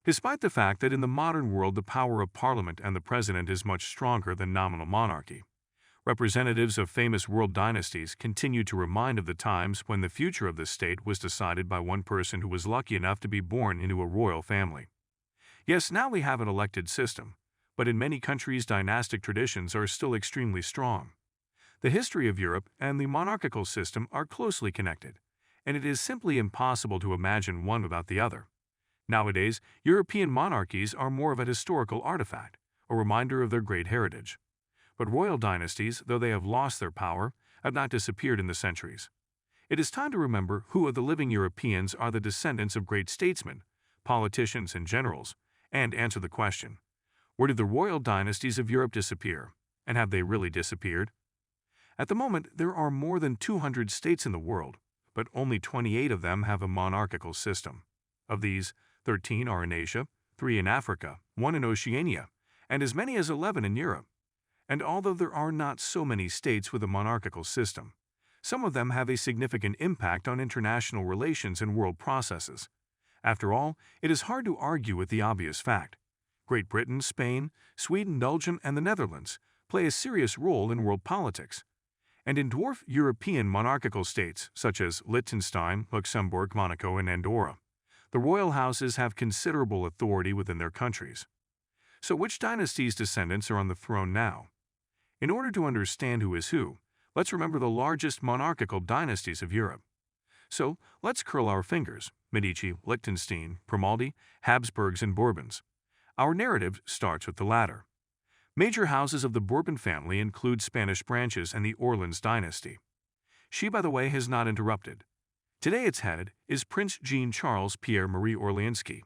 Despite the fact that in the modern world the power of parliament and the president is much stronger than nominal monarchy, representatives of famous world dynasties continue to remind of the times when the future of the state was decided by one person who was lucky enough to be born into a royal family. Yes, now we have an elected system, but in many countries dynastic traditions are still extremely strong. The history of Europe and the monarchical system are closely connected, and it is simply impossible to imagine one without the other. Nowadays, European monarchies are more of a historical artifact, a reminder of their great heritage. But royal dynasties, though they have lost their power, have not disappeared in the centuries. It is time to remember who of the living Europeans are the descendants of great statesmen, politicians, and generals, and answer the question, where did the royal dynasties of Europe disappear, and have they really disappeared? At the moment, there are more than 200 states in the world, but only 28 of them have a monarchical system. Of these, 13 are in Asia, 3 in Africa, 1 in Oceania, and as many as 11 in Europe. And although there are not so many states with a monarchical system, some of them have a significant impact on international relations and world processes. After all, it is hard to argue with the obvious fact. Great Britain, Spain, Sweden, Belgium, and the Netherlands play a serious role in world politics. And in dwarf European monarchical states such as Liechtenstein, Luxembourg, Monaco, and Andorra, the royal houses have considerable authority within their countries. So which dynasty's descendants are on the throne now? In order to understand who is who, let's remember the largest monarchical dynasties of Europe. So let's curl our fingers: Medici, Liechtenstein, Grimaldi, Habsburgs, and Bourbons. Our narrative starts with the latter. Major houses of the Bourbon family include Spanish branches and the Orleans dynasty. She, by the way, has not interrupted. Today its head is Prince Jean-Charles Pierre-Marie Orleansky,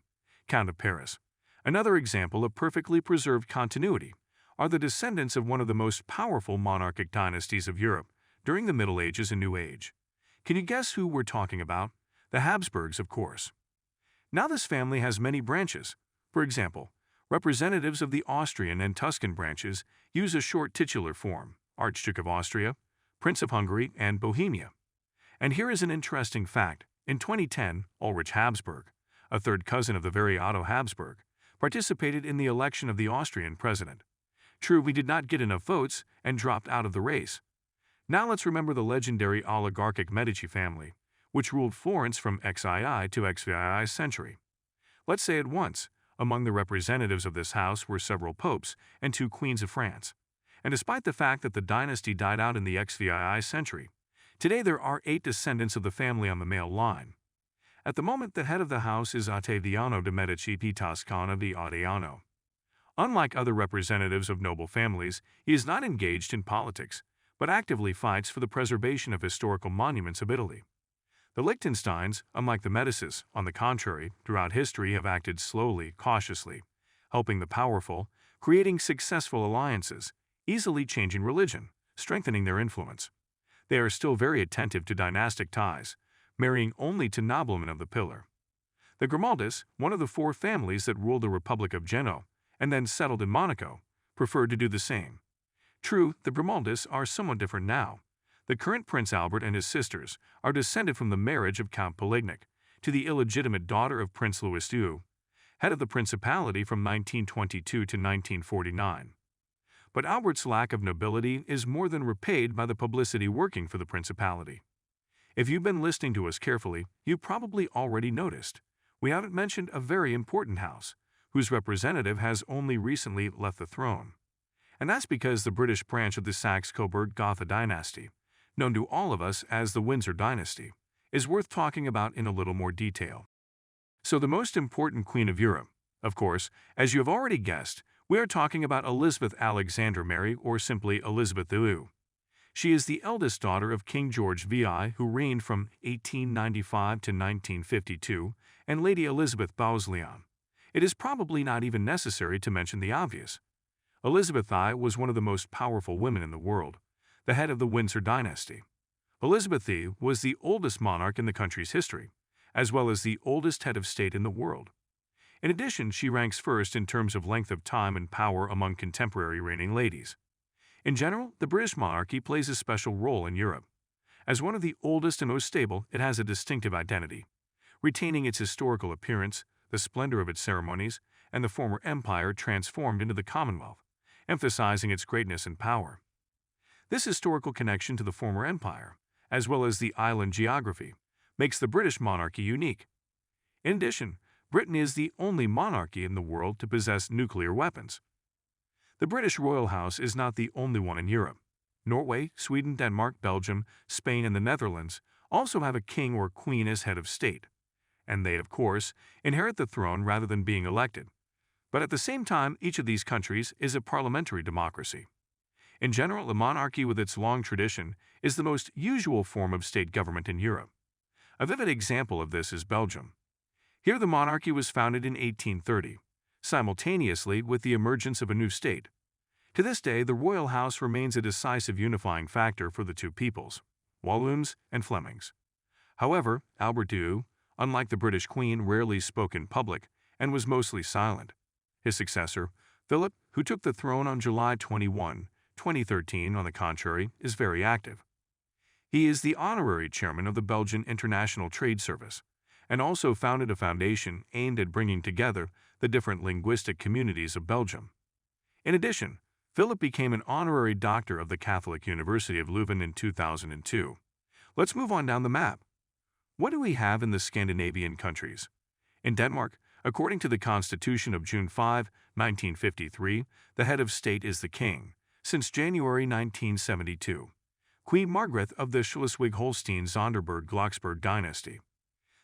Count of Paris. Another example of perfectly preserved continuity are the descendants of one of the most powerful monarchic dynasties of Europe during the Middle Ages and New Age. Can you guess who we're talking about? The Habsburgs, of course. Now this family has many branches. For example, representatives of the Austrian and Tuscan branches use a short titular form: Archduke of Austria, Prince of Hungary, and Bohemia. And here is an interesting fact. In 2010, Ulrich Habsburg, a third cousin of the very Otto Habsburg, participated in the election of the Austrian president. True, we did not get enough votes and dropped out of the race. Now let's remember the legendary oligarchic Medici family, which ruled Florence from XII to XVI century. Let's say at once, among the representatives of this house were several popes and 2 queens of France. And despite the fact that the dynasty died out in the XVI century, today there are 8 descendants of the family on the male line. At the moment, the head of the house is Ottaviano de' Medici Toscana di Ottaviano. Unlike other representatives of noble families, he is not engaged in politics, but actively fights for the preservation of historical monuments of Italy. The Liechtensteins, unlike the Medicis, on the contrary, throughout history have acted slowly, cautiously, helping the powerful, creating successful alliances, easily changing religion, strengthening their influence. They are still very attentive to dynastic ties, marrying only to noblemen of the pillar. The Grimaldis, one of the 4 families that ruled the Republic of Genoa and then settled in Monaco, preferred to do the same. True, the Grimaldis are somewhat different now. The current Prince Albert and his sisters are descended from the marriage of Count Polignac to the illegitimate daughter of Prince Louis II, head of the principality from 1922 to 1949. But Albert's lack of nobility is more than repaid by the publicity working for the principality. If you've been listening to us carefully, you probably already noticed we haven't mentioned a very important house, whose representative has only recently left the throne. And that's because the British branch of the Saxe-Coburg-Gotha dynasty, known to all of us as the Windsor dynasty, is worth talking about in a little more detail. So the most important queen of Europe, of course, as you have already guessed, we are talking about Elizabeth Alexandra Mary, or simply Elizabeth II. She is the eldest daughter of King George VI, who reigned from 1895 to 1952, and Lady Elizabeth Bowes-Lyon. It is probably not even necessary to mention the obvious. Elizabeth I was one of the most powerful women in the world, the head of the Windsor dynasty. Elizabeth I was the oldest monarch in the country's history, as well as the oldest head of state in the world. In addition, she ranks first in terms of length of time and power among contemporary reigning ladies. In general, the British monarchy plays a special role in Europe. As one of the oldest and most stable, it has a distinctive identity, retaining its historical appearance, the splendor of its ceremonies, and the former empire transformed into the Commonwealth, emphasizing its greatness and power. This historical connection to the former empire, as well as the island geography, makes the British monarchy unique. In addition, Britain is the only monarchy in the world to possess nuclear weapons. The British royal house is not the only one in Europe. Norway, Sweden, Denmark, Belgium, Spain, and the Netherlands also have a king or queen as head of state, and they, of course, inherit the throne rather than being elected. But at the same time, each of these countries is a parliamentary democracy. In general, a monarchy with its long tradition is the most usual form of state government in Europe. A vivid example of this is Belgium. Here the monarchy was founded in 1830, simultaneously with the emergence of a new state. To this day, the royal house remains a decisive unifying factor for the two peoples, Walloons and Flemings. However, Albert II, unlike the British Queen, rarely spoke in public and was mostly silent. His successor, Philip, who took the throne on July 21, 2013, on the contrary, is very active. He is the honorary chairman of the Belgian International Trade Service and also founded a foundation aimed at bringing together the different linguistic communities of Belgium. In addition, Philip became an honorary doctor of the Catholic University of Leuven in 2002. Let's move on down the map. What do we have in the Scandinavian countries? In Denmark, according to the Constitution of June 5, 1953, the head of state is the king, since January 1972. Queen Margrethe of the Schleswig-Holstein-Sonderburg-Glücksburg dynasty.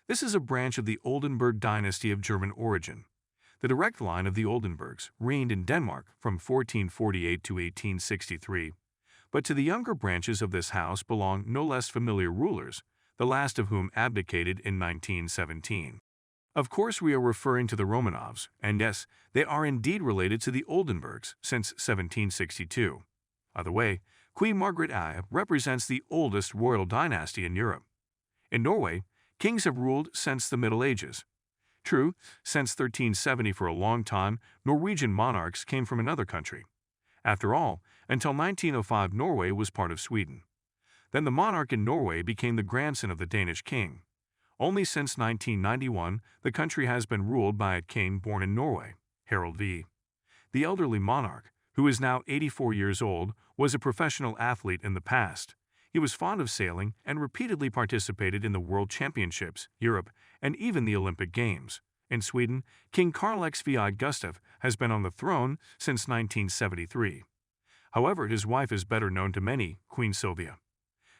This is a branch of the Oldenburg dynasty of German origin. The direct line of the Oldenburgs reigned in Denmark from 1448 to 1863, but to the younger branches of this house belong no less familiar rulers, the last of whom abdicated in 1917. Of course, we are referring to the Romanovs, and yes, they are indeed related to the Oldenburgs since 1762. By the way, Queen Margrethe represents the oldest royal dynasty in Europe. In Norway, kings have ruled since the Middle Ages. True, since 1370 for a long time, Norwegian monarchs came from another country. After all, until 1905 Norway was part of Sweden. Then the monarch in Norway became the grandson of the Danish king. Only since 1991, the country has been ruled by a king born in Norway, Harald V. The elderly monarch, who is now 84 years old, was a professional athlete in the past. He was fond of sailing and repeatedly participated in the World Championships, Europe, and even the Olympic Games. In Sweden, King Carl XVI Gustaf has been on the throne since 1973. However, his wife is better known to many, Queen Sylvia.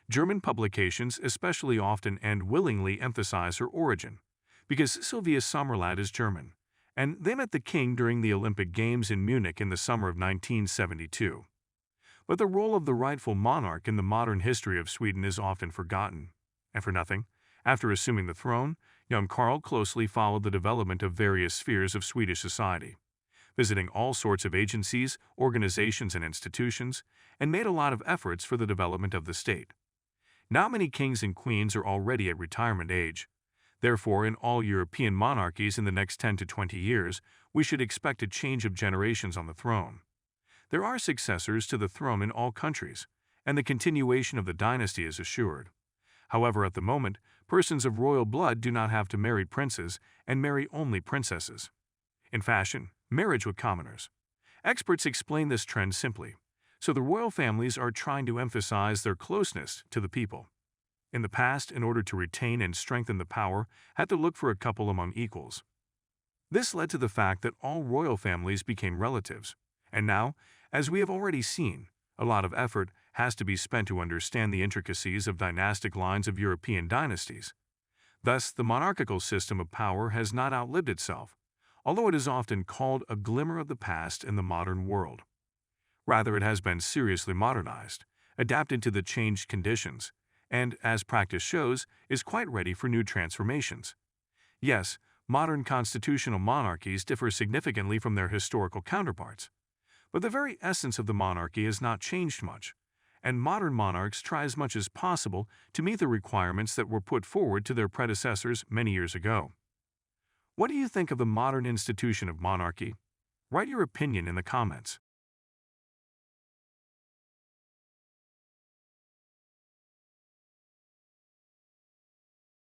German publications especially often and willingly emphasize her origin, because Sylvia Sommerlath is German, and they met the king during the Olympic Games in Munich in the summer of 1972. But the role of the rightful monarch in the modern history of Sweden is often forgotten. And for nothing, after assuming the throne, young Carl closely followed the development of various spheres of Swedish society, visiting all sorts of agencies, organizations, and institutions, and made a lot of efforts for the development of the state. Now many kings and queens are already at retirement age. Therefore, in all European monarchies in the next 10 to 20 years, we should expect a change of generations on the throne. There are successors to the throne in all countries, and the continuation of the dynasty is assured. However, at the moment, persons of royal blood do not have to marry princes and marry only princesses. In fashion, marriage with commoners. Experts explain this trend simply. So the royal families are trying to emphasize their closeness to the people. In the past, in order to retain and strengthen the power, had to look for a couple among equals. This led to the fact that all royal families became relatives. And now, as we have already seen, a lot of effort has to be spent to understand the intricacies of dynastic lines of European dynasties. Thus, the monarchical system of power has not outlived itself, although it is often called a glimmer of the past in the modern world. Rather, it has been seriously modernized, adapted to the changed conditions, and, as practice shows, is quite ready for new transformations. Yes, modern constitutional monarchies differ significantly from their historical counterparts. But the very essence of the monarchy has not changed much, and modern monarchs try as much as possible to meet the requirements that were put forward to their predecessors many years ago. What do you think of the modern institution of monarchy? Write your opinion in the comments.